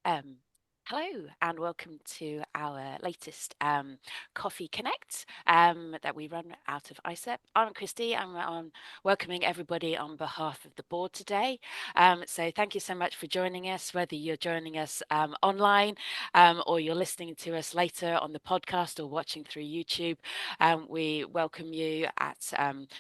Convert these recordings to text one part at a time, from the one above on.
Hello and welcome to our latest Coffee Connect that we run out of AIESEP. I'm Christy. I'm welcoming everybody on behalf of the board today. So thank you so much for joining us, whether you're joining us online or you're listening to us later on the podcast or watching through YouTube. We welcome you at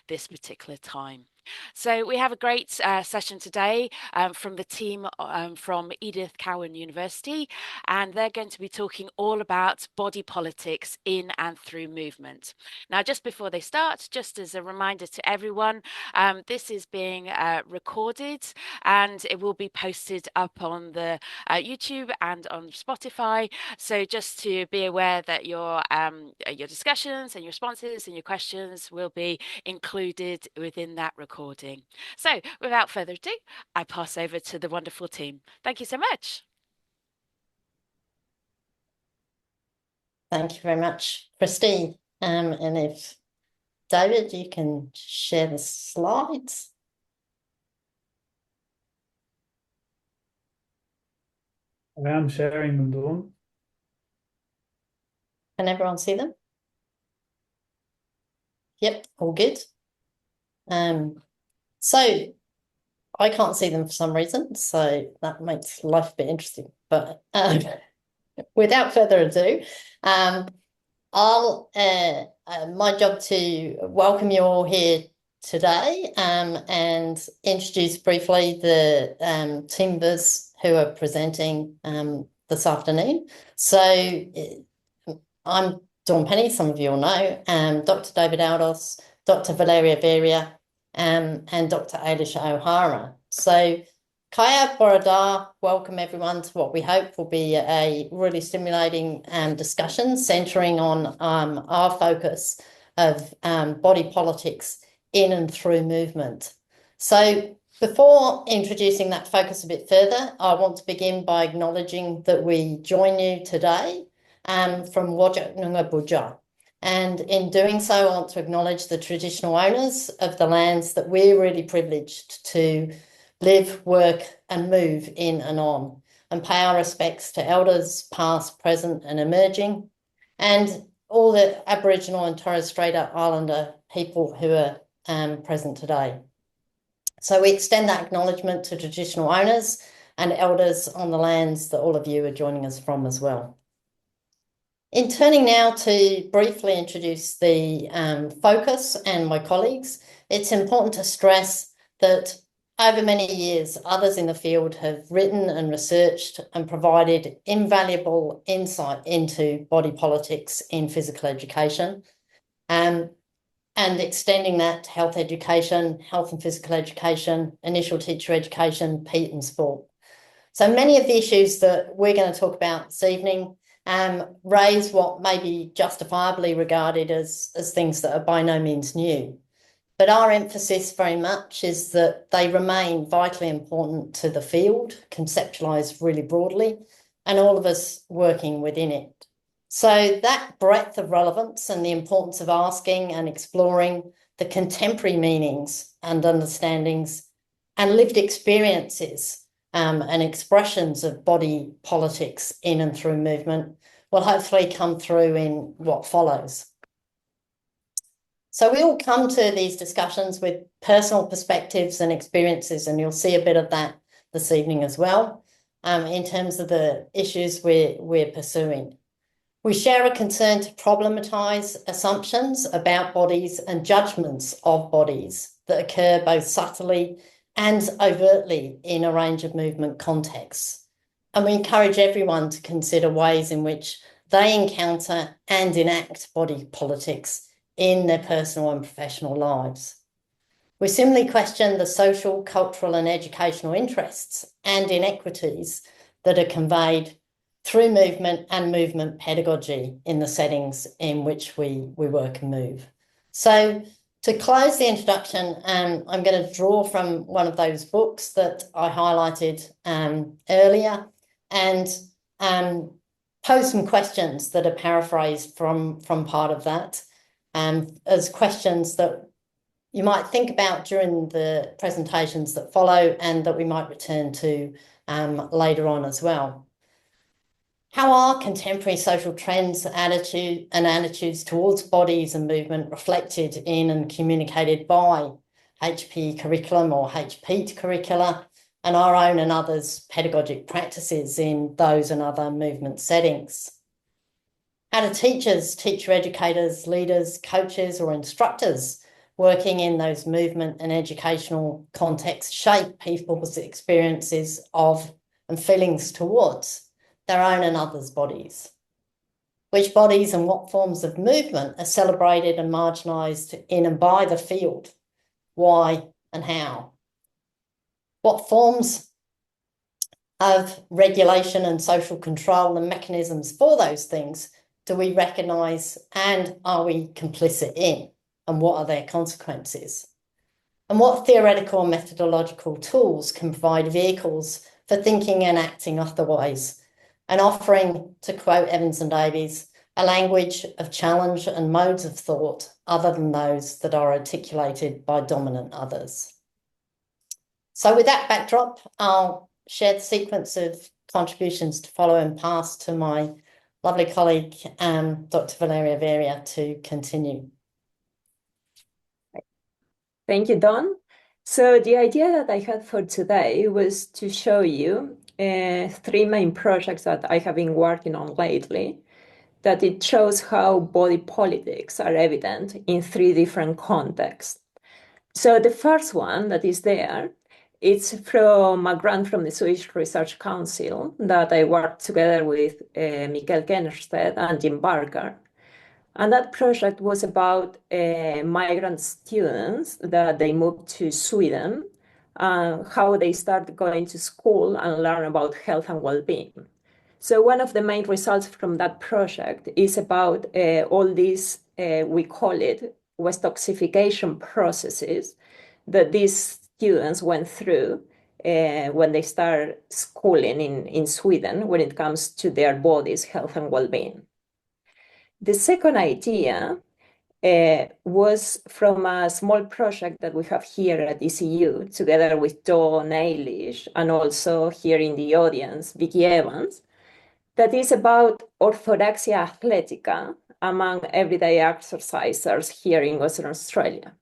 this particular time. So we have a great session today from the team from Edith Cowan University, and they're going to be talking all about body politics in and through movement. Now, just before they start, just as a reminder to everyone, this is being recorded and it will be posted up on the YouTube and on Spotify. So just to be aware that your discussions and your responses and your questions will be included within that recording. So without further ado, I pass over to the wonderful team. Thank you so much. Thank you very much, Christine. And if David, you can share the slides. I am sharing them, Dawn. Can everyone see them? Yep, all good. So I can't see them for some reason, so that makes life a bit interesting. But without further ado, my job to welcome you all here today and introduce briefly the team members who are presenting this afternoon. So I'm Dawn Penney, some of you all know, Dr. David Aldous, Dr. Valeria Varea, and Dr. Eibhlish O'Hara. So Kaya Borada, welcome everyone to what we hope will be a really stimulating discussion centering on our focus of body politics in and through movement. So before introducing that focus a bit further, I want to begin by acknowledging that we join you today from Wajak Noongar Boodja. And in doing so, I want to acknowledge the traditional owners of the lands that we're really privileged to live, work and move in and on, and pay our respects to elders past, present and emerging, and all the Aboriginal and Torres Strait Islander people who are present today. So we extend that acknowledgement to traditional owners and elders on the lands that all of you are joining us from as well. In turning now to briefly introduce the focus and my colleagues, it's important to stress that over many years, others in the field have written and researched and provided invaluable insight into body politics in physical education, and extending that to health education, health and physical education, initial teacher education, PET and sport. So many of the issues that we're going to talk about this evening raise what may be justifiably regarded as things that are by no means new. But our emphasis very much is that they remain vitally important to the field, conceptualised really broadly, and all of us working within it. So that breadth of relevance and the importance of asking and exploring the contemporary meanings and understandings and lived experiences and expressions of body politics in and through movement will hopefully come through in what follows. So we all come to these discussions with personal perspectives and experiences, and you'll see a bit of that this evening as well, in terms of the issues we're pursuing. We share a concern to problematise assumptions about bodies and judgments of bodies that occur both subtly and overtly in a range of movement contexts. And we encourage everyone to consider ways in which they encounter and enact body politics in their personal and professional lives. We similarly question the social, cultural and educational interests and inequities that are conveyed through movement and movement pedagogy in the settings in which we work and move. So to close the introduction, I'm going to draw from one of those books that I highlighted earlier and pose some questions that are paraphrased from part of that as questions that you might think about during the presentations that follow and that we might return to later on as well. How are contemporary social trends and attitudes towards bodies and movement reflected in and communicated by HP curriculum or HP'd curricula and our own and others' pedagogic practices in those and other movement settings? How do teachers, teacher educators, leaders, coaches or instructors working in those movement and educational contexts shape people's experiences of and feelings towards their own and others' bodies? Which bodies and what forms of movement are celebrated and marginalised in and by the field? Why and how? What forms of regulation and social control and mechanisms for those things do we recognise and are we complicit in? And what are their consequences? And what theoretical and methodological tools can provide vehicles for thinking and acting otherwise, and offering, to quote Evans and Davies, a language of challenge and modes of thought other than those that are articulated by dominant others. So with that backdrop, I'll share the sequence of contributions to follow and pass to my lovely colleague, Dr. Valeria Varea, to continue. Thank you, Dawn. So the idea that I had for today was to show you three main projects that I have been working on lately, that it shows how body politics are evident in three different contexts. So the first one that is there, it's from a grant from the Swiss Research Council that I worked together with Mikkel Gennersted and Jim Barker. And that project was about migrant students that they moved to Sweden, how they start going to school and learn about health and well-being. So one of the main results from that project is about all these, we call it, Westoxification processes that these students went through when they start schooling in Sweden when it comes to their bodies, health and well-being. The second idea was from a small project that we have here at ECU, together with Dawn Eibhlish, and also here in the audience, Vicky Evans, that is about orthorexia athletica among everyday exercisers here in Western Australia.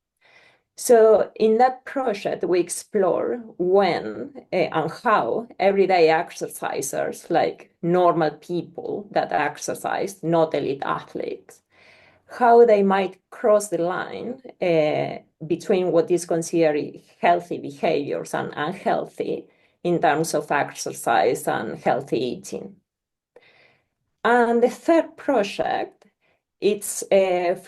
So in that project, we explore when and how everyday exercisers, like normal people that exercise, not elite athletes, how they might cross the line between what is considered healthy behaviors and unhealthy in terms of exercise and healthy eating. And the third project, it's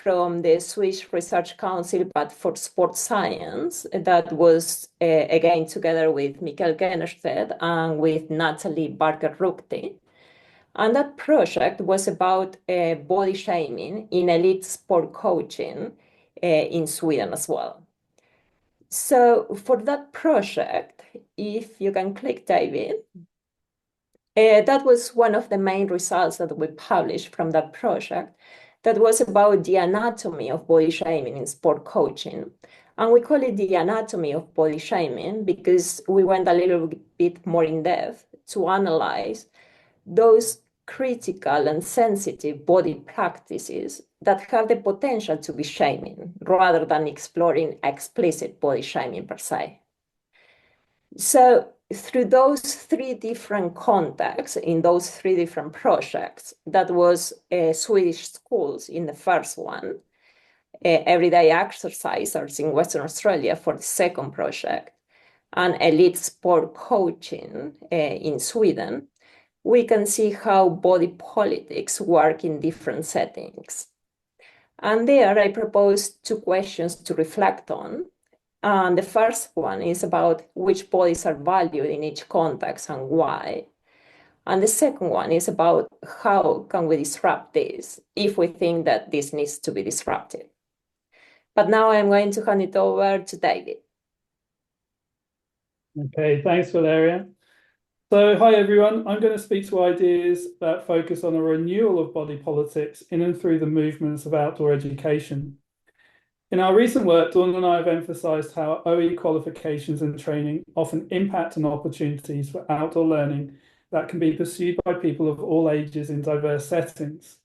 from the Swiss Research Council, but for sports science, that was, again, together with Mikkel Gennersted and with Natalie Barker-Rukti. And that project was about body shaming in elite sport coaching in Sweden as well. So for that project, if you can click, David, that was one of the main results that we published from that project. That was about the anatomy of body shaming in sport coaching. And we call it the anatomy of body shaming because we went a little bit more in depth to analyze those critical and sensitive body practices that have the potential to be shaming rather than exploring explicit body shaming per se. So through those three different contexts, in those three different projects, that was Swedish schools in the first one, everyday exercisers in Western Australia for the second project, and elite sport coaching in Sweden, we can see how body politics work in different settings. And there I propose two questions to reflect on. And the first one is about which bodies are valued in each context and why. And the second one is about how can we disrupt this if we think that this needs to be disrupted. But now I'm going to hand it over to David. Okay, thanks, Valeria. So, hi everyone. I'm going to speak to ideas that focus on a renewal of body politics in and through the movements of outdoor education. In our recent work, Dawn and I have emphasised how OE qualifications and training often impact on opportunities for outdoor learning that can be pursued by people of all ages in diverse settings.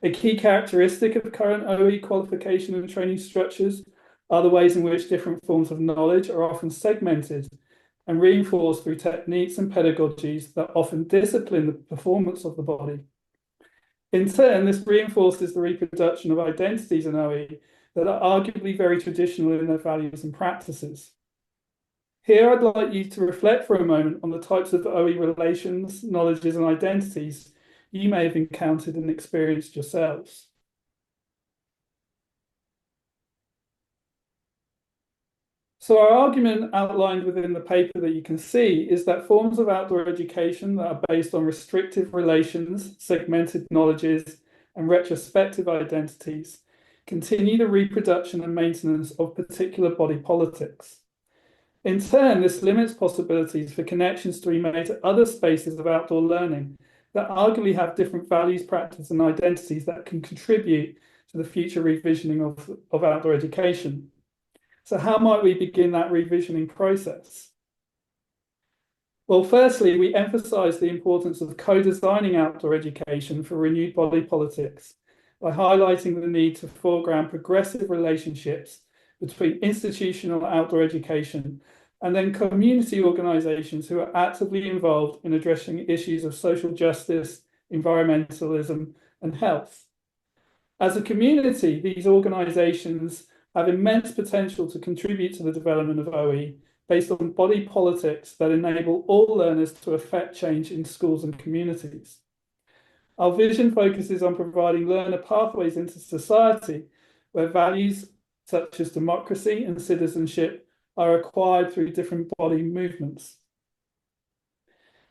A key characteristic of current OE qualification and training structures are the ways in which different forms of knowledge are often segmented and reinforced through techniques and pedagogies that often discipline the performance of the body. In turn, this reinforces the reproduction of identities in OE that are arguably very traditional in their values and practices. Here, I'd like you to reflect for a moment on the types of OE relations, knowledges, and identities you may have encountered and experienced yourselves. So our argument outlined within the paper that you can see is that forms of outdoor education that are based on restrictive relations, segmented knowledges, and retrospective identities continue the reproduction and maintenance of particular body politics. In turn, this limits possibilities for connections to be made to other spaces of outdoor learning that arguably have different values, practices, and identities that can contribute to the future revisioning of outdoor education. So how might we begin that revisioning process? Well, firstly, we emphasise the importance of co-designing outdoor education for renewed body politics by highlighting the need to foreground progressive relationships between institutional outdoor education and then community organisations who are actively involved in addressing issues of social justice, environmentalism, and health. As a community, these organisations have immense potential to contribute to the development of OE based on body politics that enable all learners to affect change in schools and communities. Our vision focuses on providing learner pathways into society where values such as democracy and citizenship are acquired through different body movements.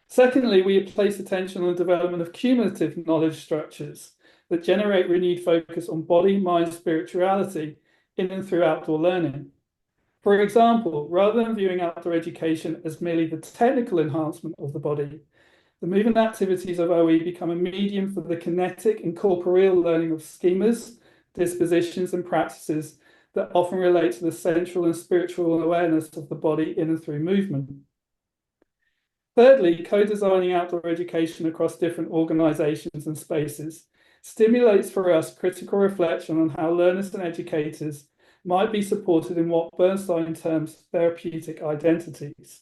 Secondly, we have placed attention on the development of cumulative knowledge structures that generate renewed focus on body, mind, spirituality in and through outdoor learning. For example, rather than viewing outdoor education as merely the technical enhancement of the body, the movement activities of OE become a medium for the kinetic and corporeal learning of schemas, dispositions, and practices that often relate to the central and spiritual awareness of the body in and through movement. Thirdly, co-designing outdoor education across different organisations and spaces stimulates for us critical reflection on how learners and educators might be supported in what Bernstein terms therapeutic identities.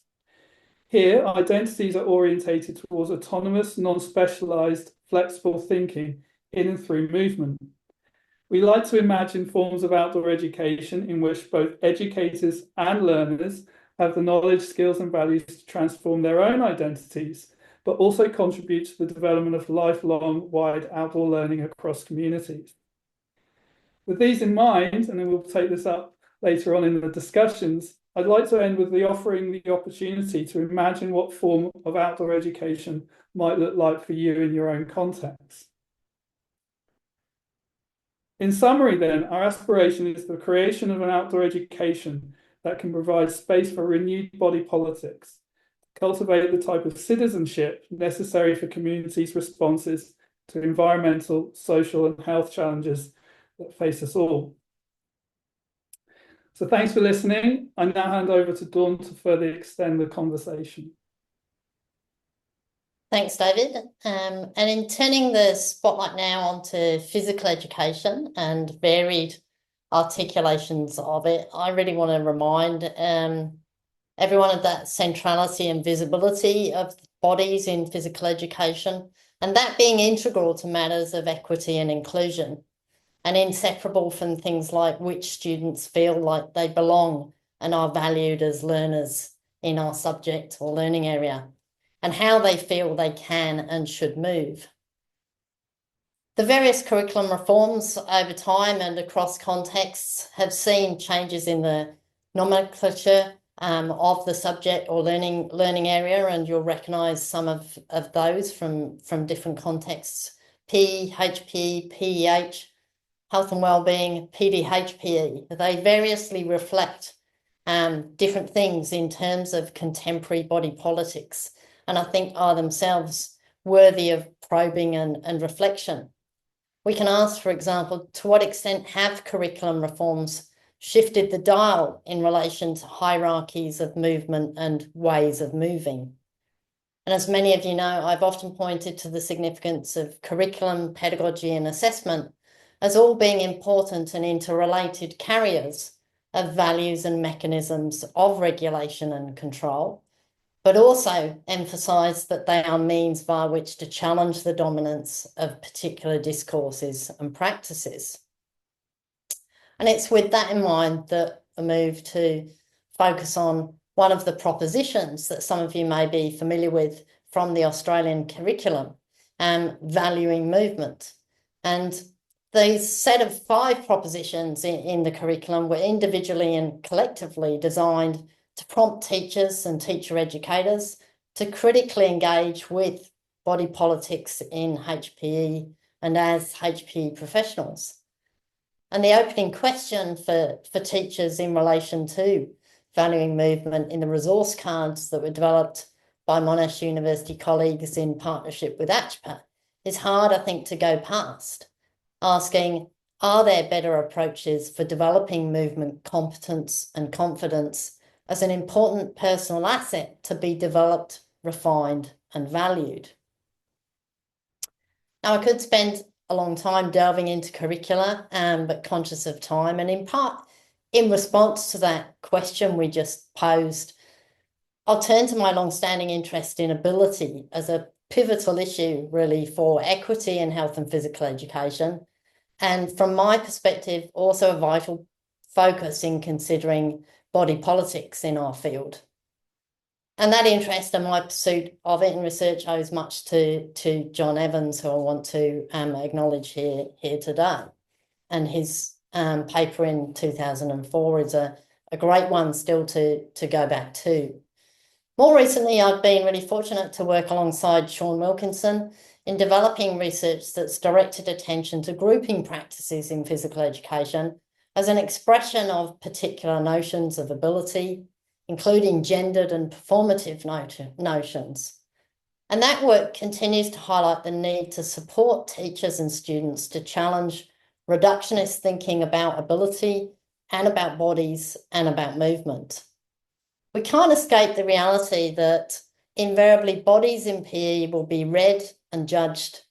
Here, identities are orientated towards autonomous, non-specialised, flexible thinking in and through movement. We like to imagine forms of outdoor education in which both educators and learners have the knowledge, skills, and values to transform their own identities, but also contribute to the development of lifelong, wide outdoor learning across communities. With these in mind, and then we'll take this up later on in the discussions, I'd like to end with offering the opportunity to imagine what form of outdoor education might look like for you in your own context. In summary then, our aspiration is the creation of an outdoor education that can provide space for renewed body politics, cultivate the type of citizenship necessary for communities' responses to environmental, social, and health challenges that face us all. So thanks for listening. I now hand over to Dawn to further extend the conversation. Thanks, David. And in turning the spotlight now onto physical education and varied articulations of it, I really want to remind everyone of that centrality and visibility of bodies in physical education, and that being integral to matters of equity and inclusion, and inseparable from things like which students feel like they belong and are valued as learners in our subject or learning area, and how they feel they can and should move. The various curriculum reforms over time and across contexts have seen changes in the nomenclature of the subject or learning area, and you'll recognise some of those from different contexts: P, HP, PEH, health and wellbeing, PDHPE. They variously reflect different things in terms of contemporary body politics, and I think are themselves worthy of probing and reflection. We can ask, for example, to what extent have curriculum reforms shifted the dial in relation to hierarchies of movement and ways of moving? And as many of you know, I've often pointed to the significance of curriculum, pedagogy, and assessment as all being important and interrelated carriers of values and mechanisms of regulation and control, but also emphasise that they are means via which to challenge the dominance of particular discourses and practices. And it's with that in mind that I move to focus on one of the propositions that some of you may be familiar with from the Australian curriculum, valuing movement. And these set of 5 propositions in the curriculum were individually and collectively designed to prompt teachers and teacher educators to critically engage with body politics in HPE and as HPE professionals. And the opening question for teachers in relation to valuing movement in the resource cards that were developed by Monash University colleagues in partnership with AIESEP is hard, I think, to go past, asking, are there better approaches for developing movement competence and confidence as an important personal asset to be developed, refined, and valued? Now, I could spend a long time delving into curricula, but conscious of time, and in part, in response to that question we just posed, I'll turn to my long-standing interest in ability as a pivotal issue, really, for equity in health and physical education, and from my perspective, also a vital focus in considering body politics in our field. And that interest and my pursuit of it in research owes much to John Evans, who I want to acknowledge here today. And his paper in 2004 is a great one still to go back to. More recently, I've been really fortunate to work alongside Sean Wilkinson in developing research that's directed attention to grouping practices in physical education as an expression of particular notions of ability, including gendered and performative notions. And that work continues to highlight the need to support teachers and students to challenge reductionist thinking about ability and about bodies and about movement. We can't escape the reality that invariably bodies in PE will be read and judged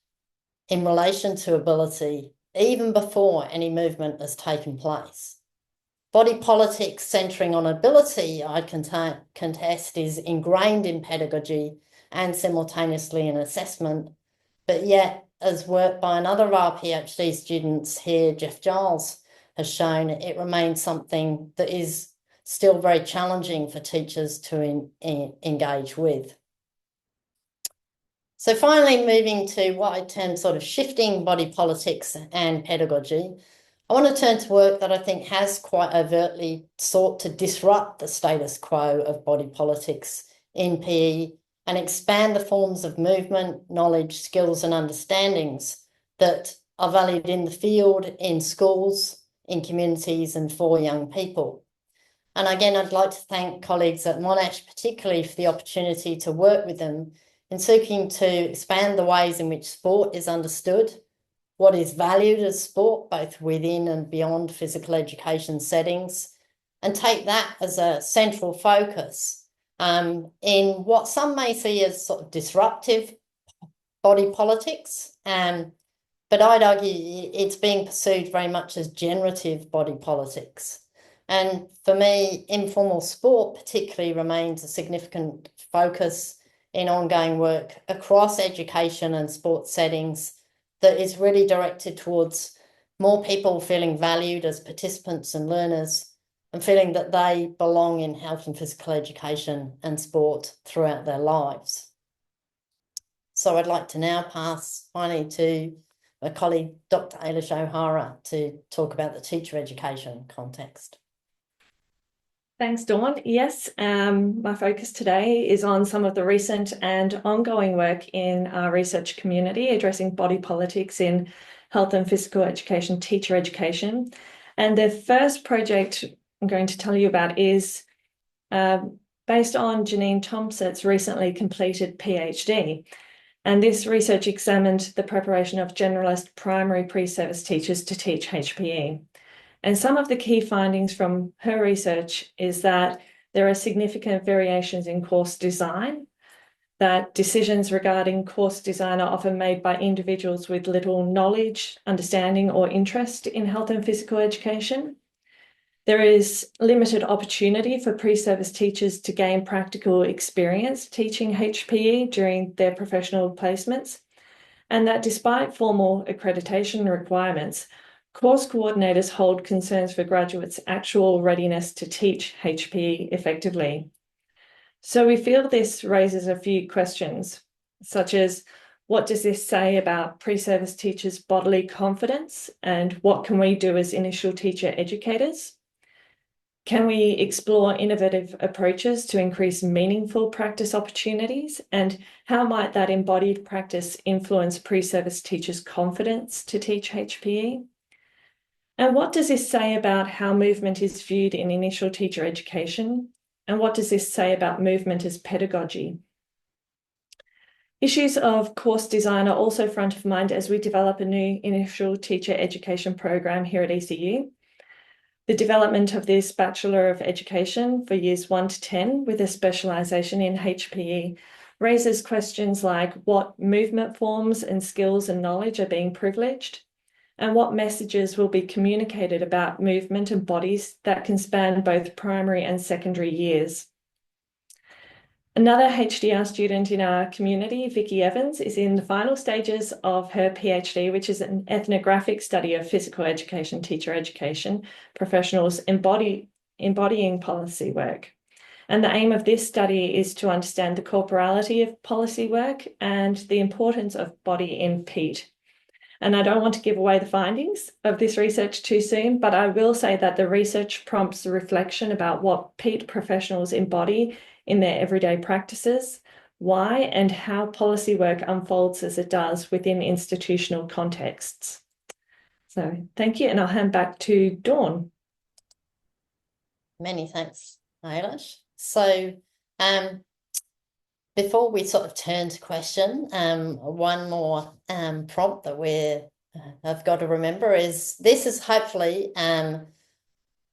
in relation to ability even before any movement has taken place. Body politics centering on ability, I contest, is ingrained in pedagogy and simultaneously in assessment, but yet, as work by another of our PhD students here, Jeff Giles, has shown, it remains something that is still very challenging for teachers to engage with. So finally, moving to what I term sort of shifting body politics and pedagogy, I want to turn to work that I think has quite overtly sought to disrupt the status quo of body politics in PE and expand the forms of movement, knowledge, skills, and understandings that are valued in the field, in schools, in communities, and for young people. And again, I'd like to thank colleagues at Monash particularly for the opportunity to work with them in seeking to expand the ways in which sport is understood, what is valued as sport, both within and beyond physical education settings, and take that as a central focus in what some may see as sort of disruptive body politics, but I'd argue it's being pursued very much as generative body politics. And for me, informal sport particularly remains a significant focus in ongoing work across education and sports settings that is really directed towards more people feeling valued as participants and learners and feeling that they belong in health and physical education and sport throughout their lives. So I'd like to now pass finally to my colleague, Dr. Eibhlish O'Hara, to talk about the teacher education context. Thanks, Dawn. Yes, my focus today is on some of the recent and ongoing work in our research community addressing body politics in health and physical education, teacher education. And the first project I'm going to tell you about is based on Janine Thompson's recently completed PhD. And this research examined the preparation of generalist primary pre-service teachers to teach HPE. And some of the key findings from her research is that there are significant variations in course design, that decisions regarding course design are often made by individuals with little knowledge, understanding, or interest in health and physical education. There is limited opportunity for pre-service teachers to gain practical experience teaching HPE during their professional placements, and that despite formal accreditation requirements, course coordinators hold concerns for graduates' actual readiness to teach HPE effectively. So we feel this raises a few questions, such as what does this say about pre-service teachers' bodily confidence, and what can we do as initial teacher educators? Can we explore innovative approaches to increase meaningful practice opportunities? And how might that embodied practice influence pre-service teachers' confidence to teach HPE? And what does this say about how movement is viewed in initial teacher education? And what does this say about movement as pedagogy? Issues of course design are also front of mind as we develop a new initial teacher education program here at ECU. The development of this Bachelor of Education for years 1 to 10 with a specialisation in HPE raises questions like what movement forms and skills and knowledge are being privileged, and what messages will be communicated about movement and bodies that can span both primary and secondary years. Another HDR student in our community, Vicky Evans, is in the final stages of her PhD, which is an ethnographic study of physical education, teacher education professionals embodying policy work. And the aim of this study is to understand the corporality of policy work and the importance of body in PEAT. And I don't want to give away the findings of this research too soon, but I will say that the research prompts a reflection about what PEAT professionals embody in their everyday practices, why and how policy work unfolds as it does within institutional contexts. So thank you, and I'll hand back to Dawn. Many thanks, Eibhlish. So before we sort of turn to question, one more prompt that I've got to remember is this is hopefully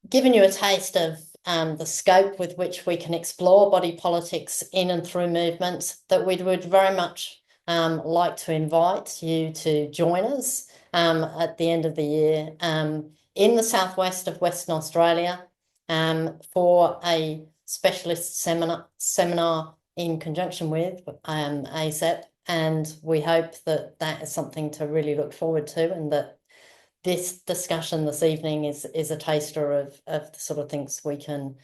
given you a taste of the scope with which we can explore body politics in and through movements, that we would very much like to invite you to join us at the end of the year in the southwest of Western Australia for a specialist seminar in conjunction with AIESEP, and we hope that that is something to really look forward to, and that this discussion this evening is a taster of the sort of things we can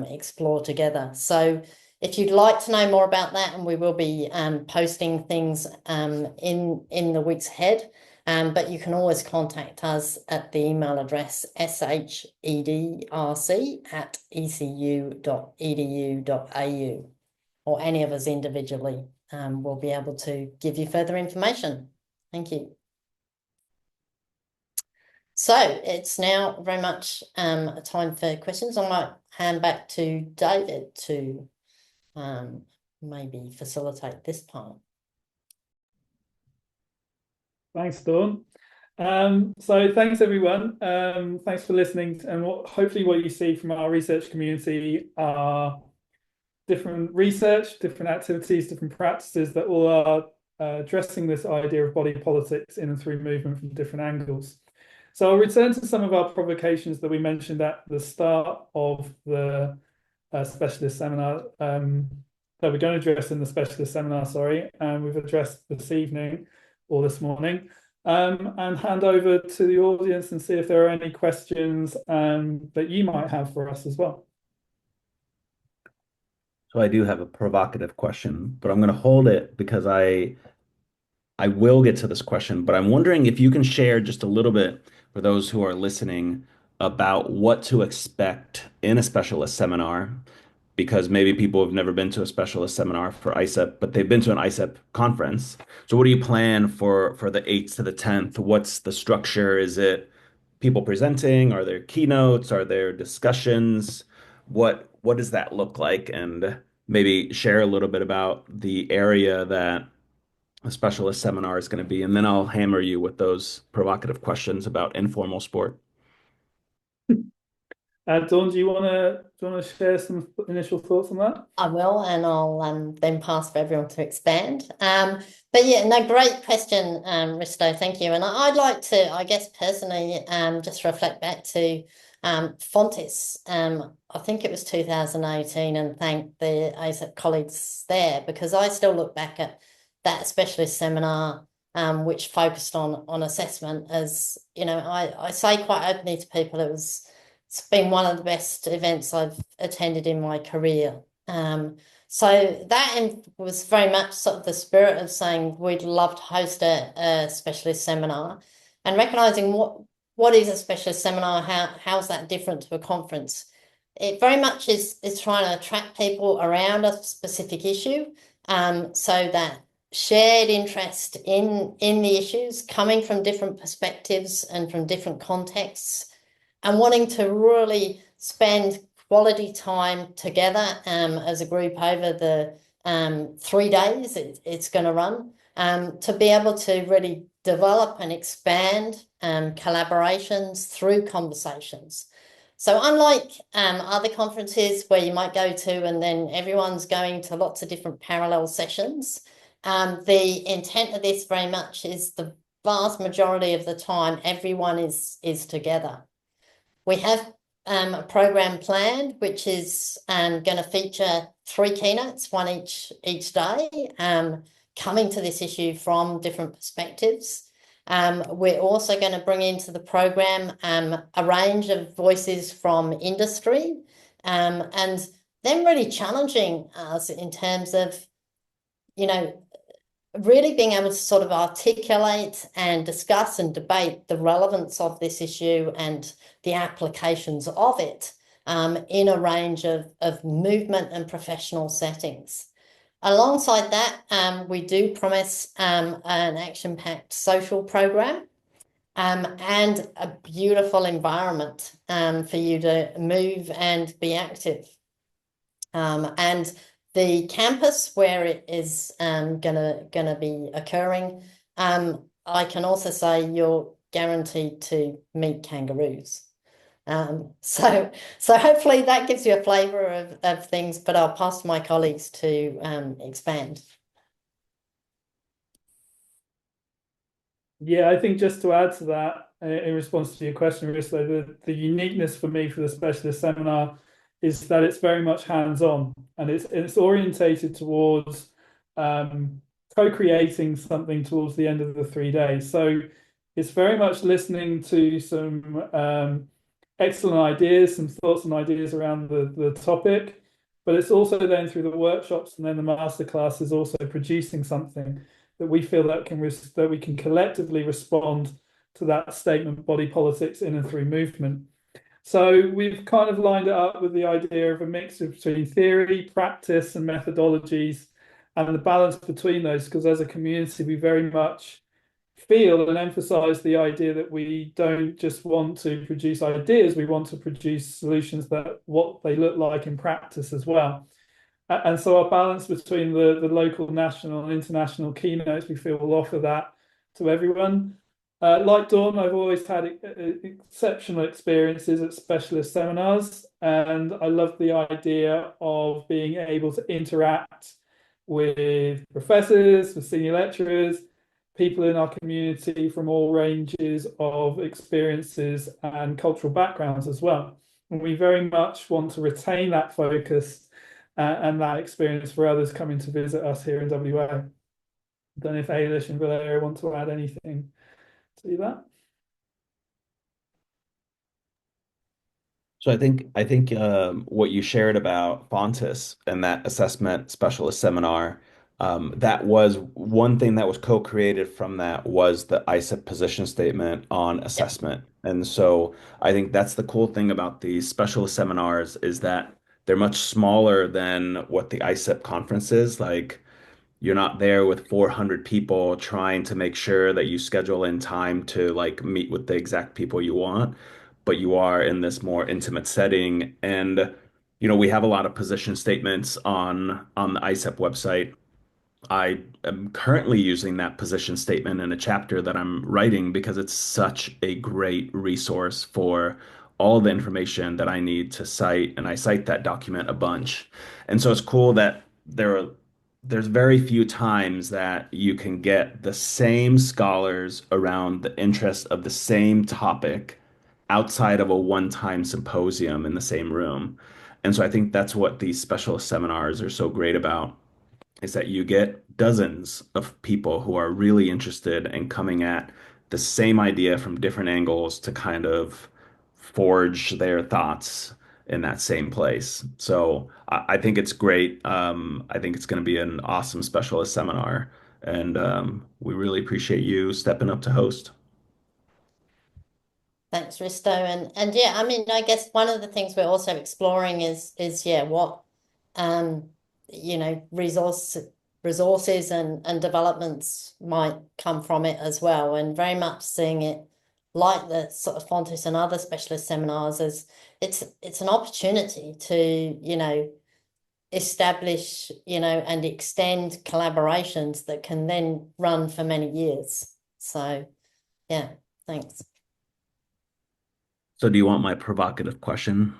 explore together. So if you'd like to know more about that, and we will be posting things in the weeks ahead, but you can always contact us at the email address shedrc@ecu.edu.au, or any of us individually will be able to give you further information. Thank you. So it's now very much a time for questions. I might hand back to David to maybe facilitate this part. Thanks, Dawn. So thanks, everyone. Thanks for listening. And hopefully what you see from our research community are different research, different activities, different practices that all are addressing this idea of body politics in and through movement from different angles. So I'll return to some of our provocations that we mentioned at the start of the specialist seminar, that we're going to address in the specialist seminar, sorry, and we've addressed this evening or this morning, and hand over to the audience and see if there are any questions that you might have for us as well. So I do have a provocative question, but I'm going to hold it because I will get to this question, but I'm wondering if you can share just a little bit for those who are listening about what to expect in a specialist seminar, because maybe people have never been to a specialist seminar for AIESEP, but they've been to an AIESEP conference. So what do you plan for the 8th to the 10th? What's the structure? Is it people presenting? Are there keynotes? Are there discussions? What does that look like? And maybe share a little bit about the area that a specialist seminar is going to be, and then I'll hammer you with those provocative questions about informal sport. Dawn, do you want to share some initial thoughts on that? I will, and I'll then pass for everyone to expand. But yeah, no, great question, Risto. Thank you. And I'd like to, I guess, personally, just reflect back to Fontis. I think it was 2018, and thank the AIESEP colleagues there, because I still look back at that specialist seminar, which focused on assessment. As you know, I say quite openly to people, it's been one of the best events I've attended in my career. So that was very much sort of the spirit of saying we'd love to host a specialist seminar, and recognizing what is a specialist seminar, how's that different to a conference. It very much is trying to attract people around a specific issue, so that shared interest in the issues, coming from different perspectives and from different contexts, and wanting to really spend quality time together as a group over the 3 days it's going to run, to be able to really develop and expand collaborations through conversations. So unlike other conferences where you might go to and then everyone's going to lots of different parallel sessions, the intent of this very much is the vast majority of the time everyone is together. We have a program planned, which is going to feature 3 keynotes, one each day, coming to this issue from different perspectives. We're also going to bring into the program a range of voices from industry, and them really challenging us in terms of, really being able to sort of articulate and discuss and debate the relevance of this issue and the applications of it in a range of movement and professional settings. Alongside that, we do promise an action-packed social program and a beautiful environment for you to move and be active. And the campus where it is gonna be occurring, I can also say you're guaranteed to meet kangaroos. So hopefully that gives you a flavour of things, but I'll pass to my colleagues to expand. Yeah, I think just to add to that, in response to your question, Risto, the uniqueness for me for the specialist seminar is that it's very much hands-on, and it's orientated towards co-creating something towards the end of the 3 days. So it's very much listening to some excellent ideas, some thoughts and ideas around the topic, but it's also then through the workshops and then the masterclass is also producing something that we feel that we can collectively respond to that statement, body politics in and through movement. So we've kind of lined it up with the idea of a mix between theory, practice, and methodologies, and the balance between those, because as a community, we very much feel and emphasize the idea that we don't just want to produce ideas, we want to produce solutions that what they look like in practice as well. And so our balance between the local, national, and international keynotes, we feel will offer that to everyone. Like Dawn, I've always had exceptional experiences at specialist seminars, and I love the idea of being able to interact with professors, with senior lecturers, people in our community from all ranges of experiences and cultural backgrounds as well. And we very much want to retain that focus and that experience for others coming to visit us here in WA. I don't know if Eibhlish and Valeria want to add anything to that. So I think what you shared about Fontis and that assessment specialist seminar, that was one thing that was co-created from that was the AIESEP position statement on assessment. And so I think that's the cool thing about these specialist seminars is that they're much smaller than what the AIESEP conference is. Like you're not there with 400 people trying to make sure that you schedule in time to like meet with the exact people you want, but you are in this more intimate setting. And we have a lot of position statements on the AIESEP website. I am currently using that position statement in a chapter that I'm writing because it's such a great resource for all the information that I need to cite, and I cite that document a bunch. And so it's cool that there's very few times that you can get the same scholars around the interest of the same topic outside of a one-time symposium in the same room. And so I think that's what these specialist seminars are so great about, is that you get dozens of people who are really interested in coming at the same idea from different angles to kind of forge their thoughts in that same place. So I think it's great. I think it's going to be an awesome specialist seminar, and we really appreciate you stepping up to host. Thanks, Risto. And yeah, I mean, I guess one of the things we're also exploring is yeah, what you know, resources and developments might come from it as well, and very much seeing it like the sort of Fontis and other specialist seminars as it's an opportunity to, you know, establish, you know, and extend collaborations that can then run for many years. So yeah, thanks. So do you want my provocative question?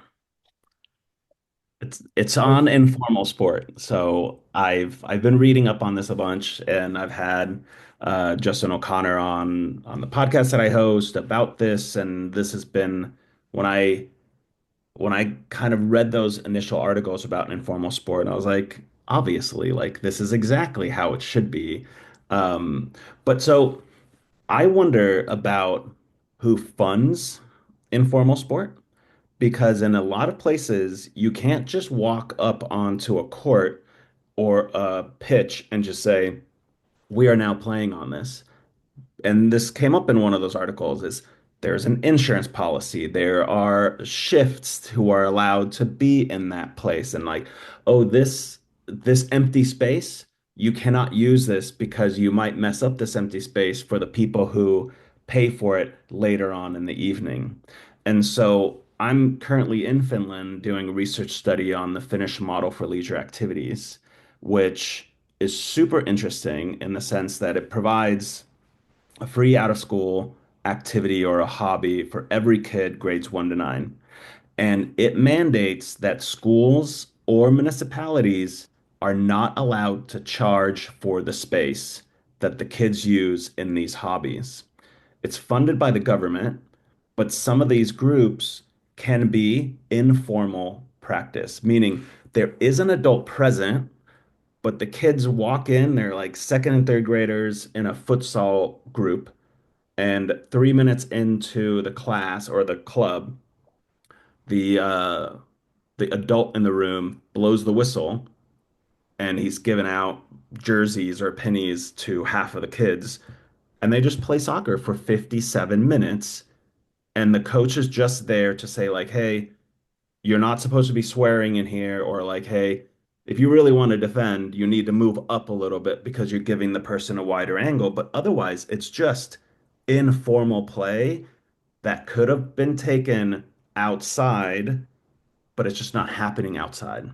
It's on informal sport. So I've been reading up on this a bunch, and I've had Justin O'Connor on the podcast that I host about this, and this has been when I kind of read those initial articles about informal sport, and I was like, obviously, like this is exactly how it should be. Um, but so I wonder about who funds informal sport, because in a lot of places you can't just walk up onto a court or a pitch and just say, we are now playing on this. And this came up in one of those articles, is there's an insurance policy. There are shifts who are allowed to be in that place. And like, oh, this empty space, you cannot use this because you might mess up this empty space for the people who pay for it later on in the evening. And so I'm currently in Finland doing a research study on the Finnish model for leisure activities, which is super interesting in the sense that it provides a free out of school activity or a hobby for every kid grades 1 to 9. And it mandates that schools or municipalities are not allowed to charge for the space that the kids use in these hobbies. It's funded by the government, but some of these groups can be informal practice, meaning there is an adult present, but the kids walk in, they're like second and third graders in a futsal group, and 3 minutes into the class or the club, the the adult in the room blows the whistle, and he's giving out jerseys or pennies to half of the kids, and they just play soccer for 57 minutes, and the coach is just there to say like, hey, you're not supposed to be swearing in here, or like, hey, if you really want to defend, you need to move up a little bit because you're giving the person a wider angle. But otherwise, it's just informal play that could have been taken outside, but it's just not happening outside.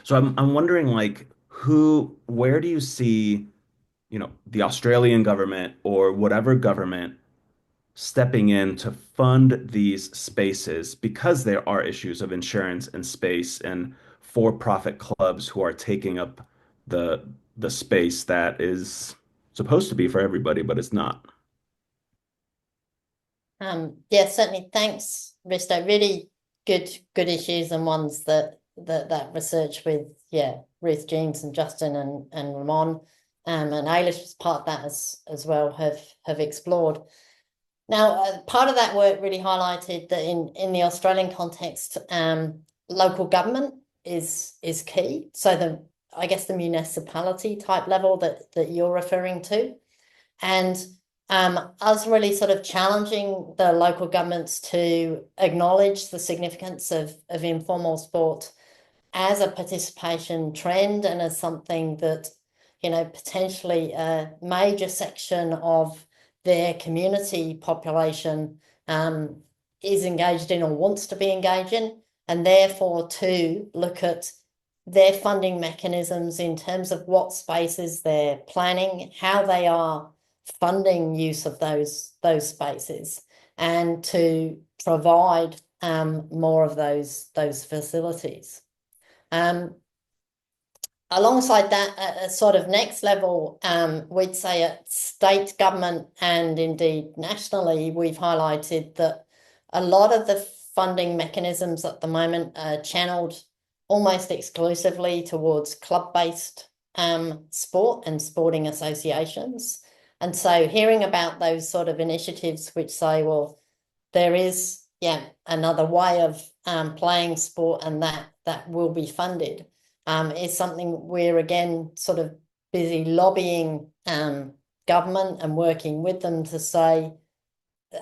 So I'm wondering like where do you see, you know, the Australian government or whatever government stepping in to fund these spaces, because there are issues of insurance and space and for-profit clubs who are taking up the the space that is supposed to be for everybody, but it's not. Yeah, certainly. Thanks, Risto. Really good issues, and ones that research with, yeah, Ruth Jeans and Justin and Ramon, and Eibhlish was part of that as well, have explored. Now, part of that work really highlighted that in the Australian context, local government is key. So I guess the municipality type level that you're referring to, and us really sort of challenging the local governments to acknowledge the significance of informal sport as a participation trend, and as something that, you know, potentially a major section of their community population is engaged in or wants to be engaged in, and therefore to look at their funding mechanisms in terms of what spaces they're planning, how they are funding use of those spaces, and to provide more of those facilities. Alongside that, a sort of next level, we'd say at state government and indeed nationally, we've highlighted that a lot of the funding mechanisms at the moment are channeled almost exclusively towards club-based sport and sporting associations. And so hearing about those sort of initiatives which say, well, there is, another way of playing sport and that will be funded, is something we're again sort of busy lobbying government and working with them to say,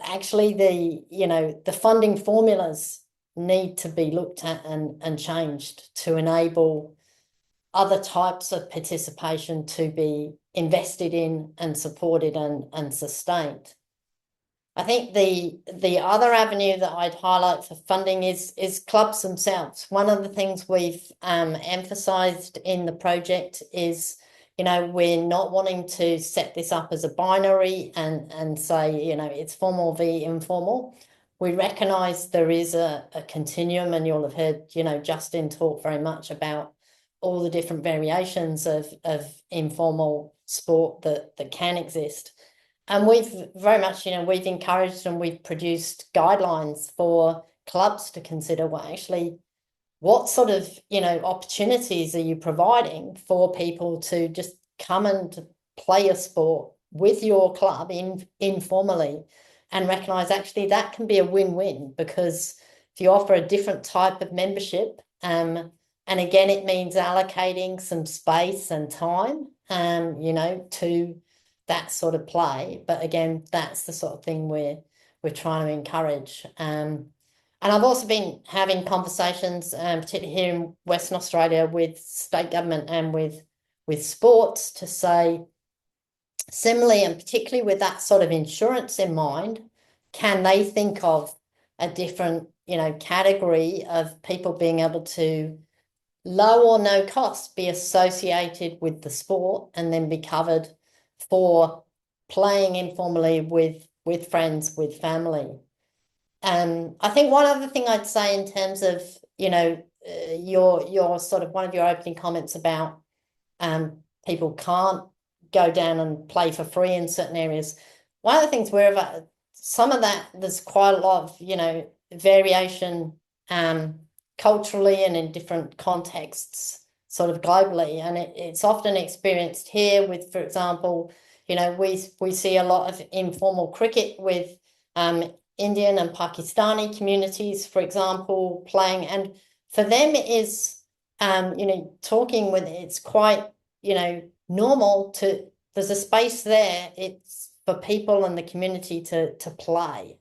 actually the funding formulas need to be looked at and changed to enable other types of participation to be invested in and supported and sustained. I think the other avenue that I'd highlight for funding is clubs themselves. One of the things we've emphasised in the project is, we're not wanting to set this up as a binary and say, it's formal v informal. We recognise there is a continuum, and you'll have heard, Justin talk very much about all the different variations of informal sport that can exist. And we've very much, we've encouraged and we've produced guidelines for clubs to consider, well, actually, what sort of, opportunities are you providing for people to just come and play a sport with your club informally, and recognise actually that can be a win-win, because if you offer a different type of membership, and again, it means allocating some space and time, to that sort of play. But again, that's the sort of thing we're trying to encourage. And I've also been having conversations, particularly here in Western Australia, with state government and with sports to say, similarly, and particularly with that sort of insurance in mind, can they think of a different, category of people being able to, low or no cost, be associated with the sport and then be covered for playing informally with friends, with family. I think one other thing I'd say in terms of, your sort of one of your opening comments about people can't go down and play for free in certain areas. One of the things wherever some of that, there's quite a lot of, variation culturally and in different contexts, sort of globally. And it's often experienced here with, for example, we see a lot of informal cricket with Indian and Pakistani communities, for example, playing. And for them it is, talking with, it's quite, normal to, there's a space there, it's for people in the community to play.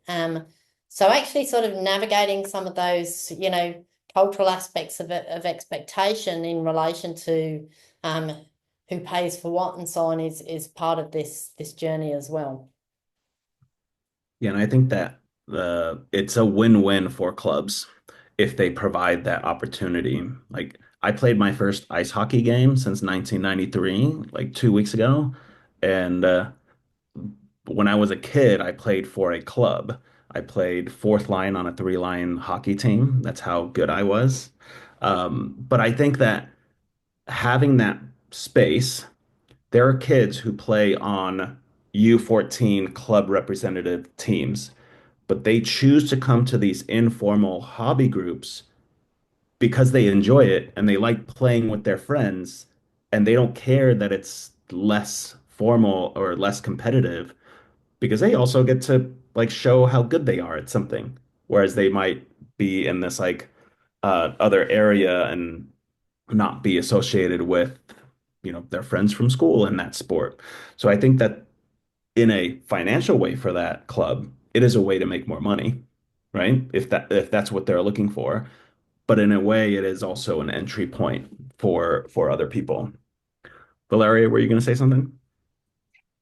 So actually sort of navigating some of those, cultural aspects of expectation in relation to who pays for what and so on is part of this journey as well. Yeah, and I think that it's a win-win for clubs if they provide that opportunity. Like, I played my first ice hockey game since 1993, like 2 weeks ago. And when I was a kid, I played for a club. I played fourth line on a three-line hockey team. That's how good I was. But I think that having that space, there are kids who play on U14 club representative teams, but they choose to come to these informal hobby groups because they enjoy it and they like playing with their friends, and they don't care that it's less formal or less competitive, because they also get to like show how good they are at something, whereas they might be in this like other area and not be associated with, their friends from school in that sport. So I think that in a financial way for that club, it is a way to make more money, right? If that's what they're looking for. But in a way, it is also an entry point for other people. Valeria, were you going to say something?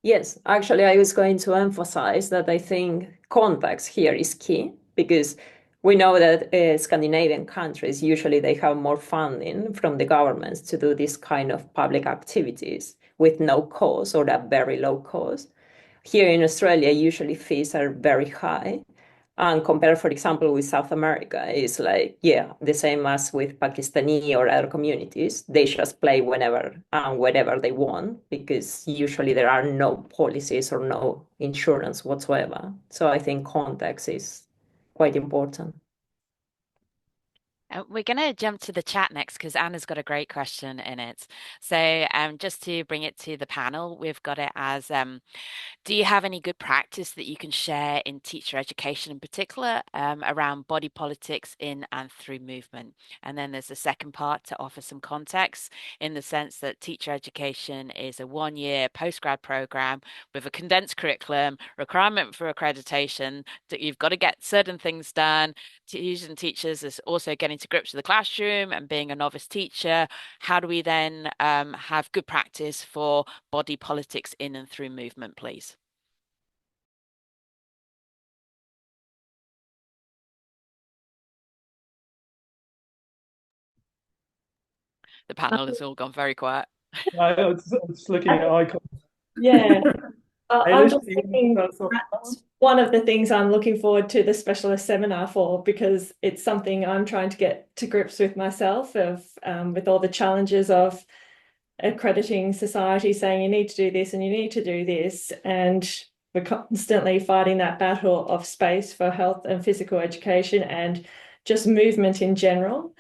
Yes, actually, I was going to emphasize that I think context here is key, because we know that Scandinavian countries, usually they have more funding from the governments to do this kind of public activities with no cost or a very low cost. Here in Australia, usually fees are very high. And compared, for example, with South America, it's like, yeah, the same as with Pakistani or other communities. They just play whenever and wherever they want, because usually there are no policies or no insurance whatsoever. So I think context is quite important. We're going to jump to the chat next because Anna's got a great question in it. So just to bring it to the panel, we've got it as do you have any good practice that you can share in teacher education in particular around body politics in and through movement? And then there's a second part to offer some context in the sense that teacher education is a one-year postgrad program with a condensed curriculum, requirement for accreditation, that you've got to get certain things done. Teachers is also getting to grips with the classroom and being a novice teacher. How do we then have good practice for body politics in and through movement, please? The panel has all gone very quiet. I was just looking at icons. Yeah, I'm Eibhlish, just do you thinking want to start off that one? that's one of the things I'm looking forward to the specialist seminar for, because it's something I'm trying to get to grips with myself with all the challenges of accrediting society saying you need to do this and you need to do this, and we're constantly fighting that battle of space for health and physical education and just movement in general.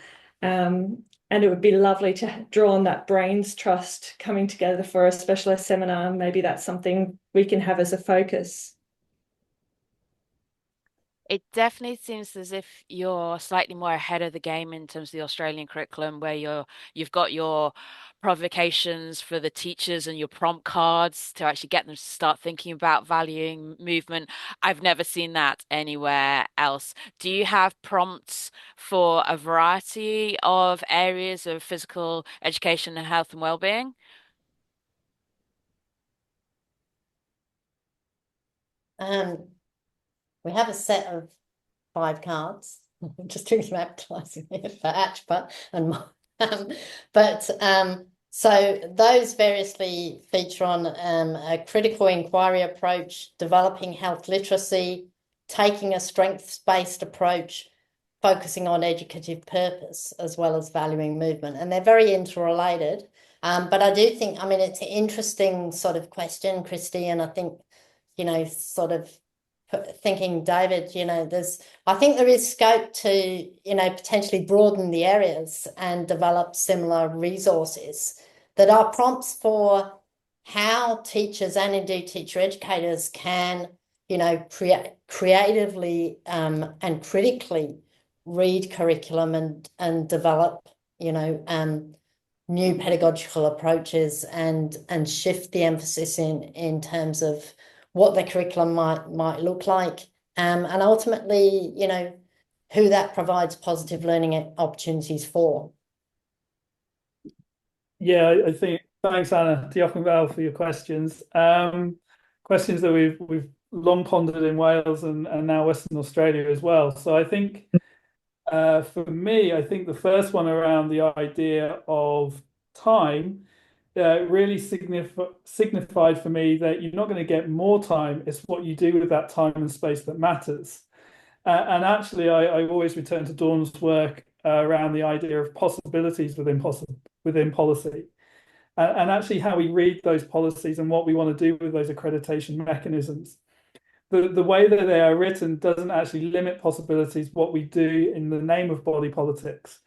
And it would be lovely to draw on that brains trust coming together for a specialist seminar. Maybe that's something we can have as a focus. It definitely seems as if you're slightly more ahead of the game in terms of the Australian curriculum, where you've got your provocations for the teachers and your prompt cards to actually get them to start thinking about valuing movement. I've never seen that anywhere else. Do you have prompts for a variety of areas of physical education and health and well-being? We have a set of 5 cards. Just doing some advertising here for ACHPA and so those variously feature on a critical inquiry approach, developing health literacy, taking a strengths-based approach, focusing on educative purpose, as well as valuing movement. And they're very interrelated. But I do think, I mean, it's an interesting sort of question, Christy, and I think, sort of thinking, David, I think there is scope to, potentially broaden the areas and develop similar resources that are prompts for how teachers and indeed teacher educators can, creatively and critically read curriculum and develop, new pedagogical approaches and shift the emphasis in terms of what the curriculum might look like, and ultimately, who that provides positive learning opportunities for. Yeah, I think thanks, Anna. Diolch yn fawr for your questions. Questions that we've long pondered in Wales and now Western Australia as well. So I think for me, I think the first one around the idea of time really signified for me that you're not going to get more time. It's what you do with that time and space that matters. And actually, I always return to Dawn's work around the idea of possibilities within policy. And actually how we read those policies and what we want to do with those accreditation mechanisms. The way that they are written doesn't actually limit possibilities, what we do in the name of body politics.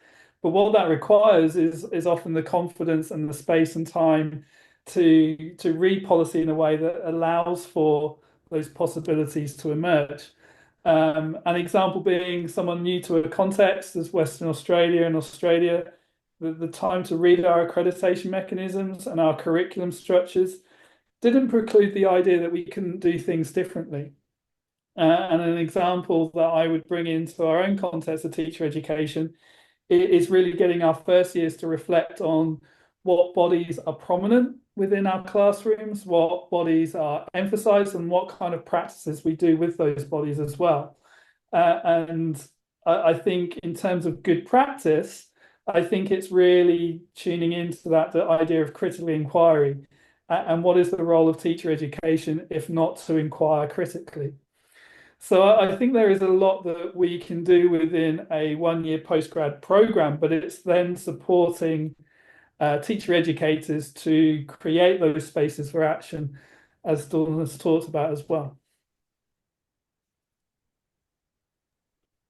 But what that requires is often the confidence and the space and time to read policy in a way that allows for those possibilities to emerge. An example being someone new to a context as Western Australia and Australia, the time to read our accreditation mechanisms and our curriculum structures didn't preclude the idea that we couldn't do things differently. And an example that I would bring into our own context of teacher education is really getting our first years to reflect on what bodies are prominent within our classrooms, what bodies are emphasized, and what kind of practices we do with those bodies as well. And I think in terms of good practice, I think it's really tuning into the idea of critical inquiry and what is the role of teacher education if not to inquire critically. So I think there is a lot that we can do within a one-year postgrad program, but it's then supporting teacher educators to create those spaces for action, as Dawn has talked about as well.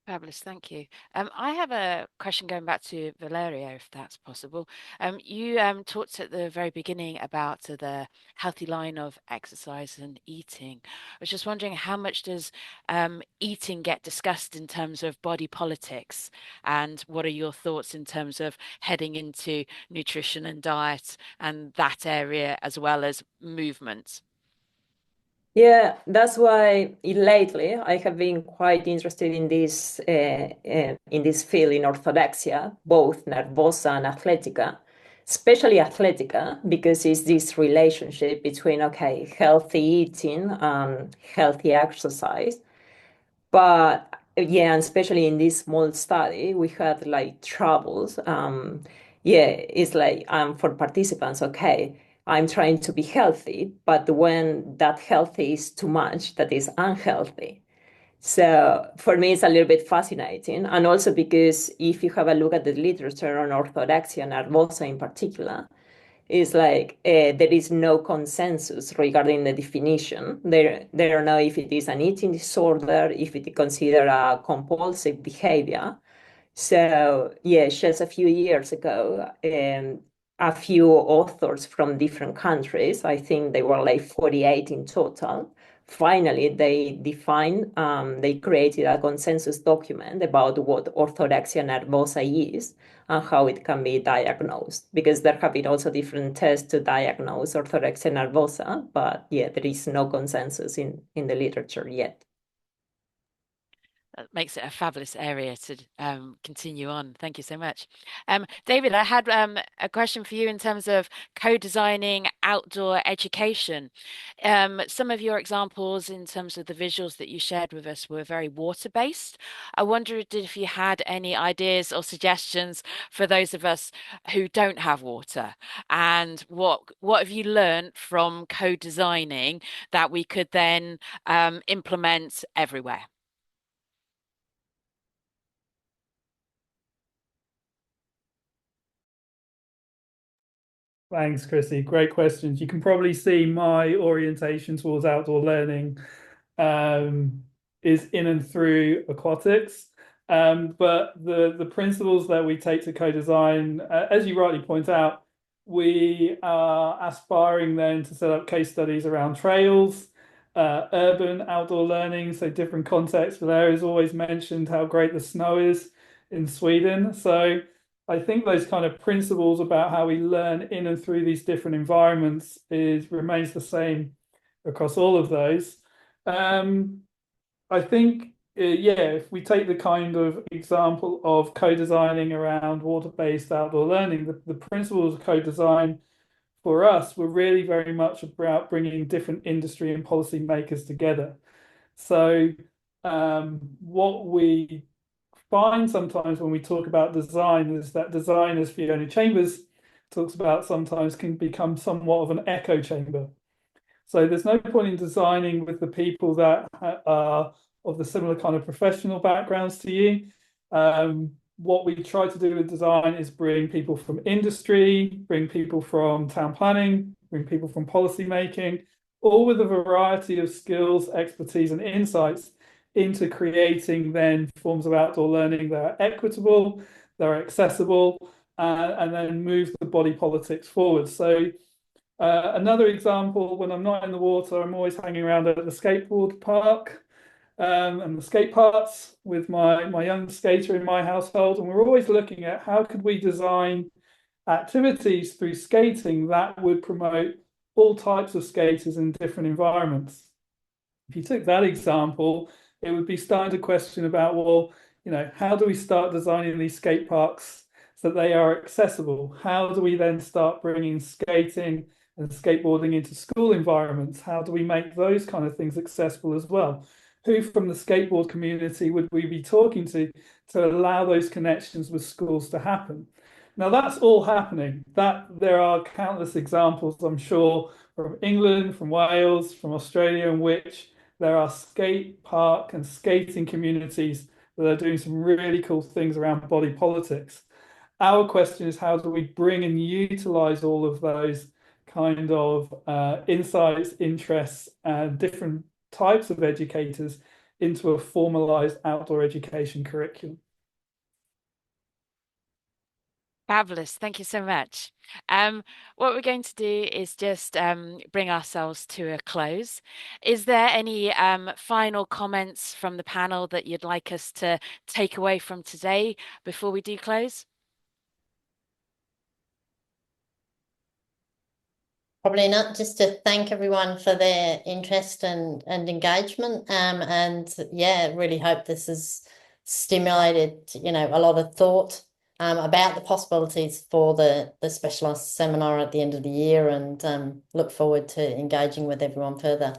Fabulous, thank you. I have a question going back to Valeria, if that's possible. You talked at the very beginning about the healthy line of exercise and eating. I was just wondering, how much does eating get discussed in terms of body politics? And what are your thoughts in terms of heading into nutrition and diet and that area, as well as movement? Yeah, that's why lately I have been quite interested in this field in orthorexia, both nervosa and athletica, especially athletica, because it's this relationship between healthy eating and healthy exercise. But yeah, and especially in this small study, we had like troubles. Yeah, it's like for participants, I'm trying to be healthy, but when that healthy is too much, that is unhealthy. So for me, it's a little bit fascinating. And also because if you have a look at the literature on orthorexia nervosa in particular, it's like there is no consensus regarding the definition. They don't know if it is an eating disorder, if it is considered a compulsive behavior. So, yeah, just a few years ago, a few authors from different countries, I think they were like 48 in total, finally they created a consensus document about what orthorexia nervosa is and how it can be diagnosed. Because there have been also different tests to diagnose orthorexia nervosa, but yeah, there is no consensus in the literature yet. That makes it a fabulous area to continue on. Thank you so much. David, I had a question for you in terms of co-designing outdoor education. Some of your examples in terms of the visuals that you shared with us were very water-based. I wondered if you had any ideas or suggestions for those of us who don't have water, and what have you learned from co-designing that we could then implement everywhere? Thanks, Chrissy. Great questions. You can probably see my orientation towards outdoor learning is in and through aquatics. But the principles that we take to co-design, as you rightly point out, we are aspiring then to set up case studies around trails, urban outdoor learning, so different contexts. Valeria has always mentioned how great the snow is in Sweden. So I think those kind of principles about how we learn in and through these different environments remains the same across all of those. I think, yeah, if we take the kind of example of co-designing around water-based outdoor learning, the principles of co-design for us were really very much about bringing different industry and policy makers together. So what we find sometimes when we talk about design is that design, as Fiona Chambers talks about, sometimes can become somewhat of an echo chamber. So there's no point in designing with the people that are of the similar kind of professional backgrounds to you. What we try to do with design is bring people from industry, bring people from town planning, bring people from policy making, all with a variety of skills, expertise, and insights into creating then forms of outdoor learning that are equitable, that are accessible, and then move the body politics forward. So another example, when I'm not in the water, I'm always hanging around at the skateboard park and the skate parks with my young skater in my household. And we're always looking at how could we design activities through skating that would promote all types of skaters in different environments. If you took that example, it would be starting to question about, well, how do we start designing these skate parks so that they are accessible? How do we then start bringing skating and skateboarding into school environments? How do we make those kind of things accessible as well? Who from the skateboard community would we be talking to allow those connections with schools to happen? Now that's all happening. There are countless examples, I'm sure, from England, from Wales, from Australia, in which there are skate park and skating communities that are doing some really cool things around body politics. Our question is, how do we bring and utilize all of those kind of insights, interests, and different types of educators into a formalized outdoor education curriculum? Fabulous. Thank you so much. What we're going to do is just bring ourselves to a close. Is there any final comments from the panel that you'd like us to take away from today before we do close? Probably not. Just to thank everyone for their interest and engagement. And yeah, really hope this has stimulated, a lot of thought about the possibilities for the specialist seminar at the end of the year, and look forward to engaging with everyone further.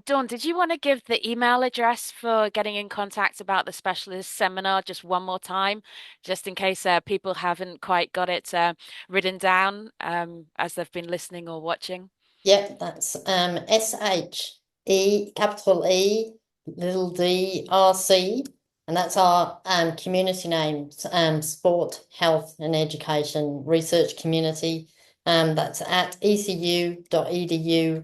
Dawn, did you want to give the email address for getting in contact about the specialist seminar just one more time, just in case people haven't quite got it written down as they've been listening or watching? Yep, that's SHE, capital E, little d, RC, and that's our community name, Sport, Health and Education Research Community. That's at ecu.edu.au.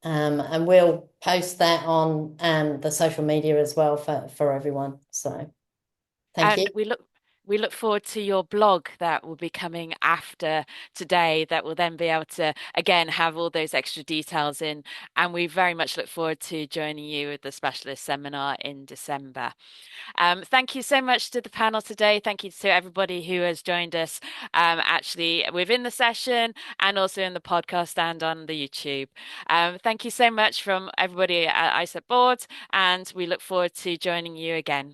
And we'll post that on the social media as well for everyone. So thank you. We look forward to your blog that will be coming after today, that will then be able to again have all those extra details in. And we very much look forward to joining you at the specialist seminar in December. Thank you so much to the panel today. Thank you to everybody who has joined us actually within the session and also in the podcast and on the YouTube. Thank you so much from everybody at AIESEP board, and we look forward to joining you again.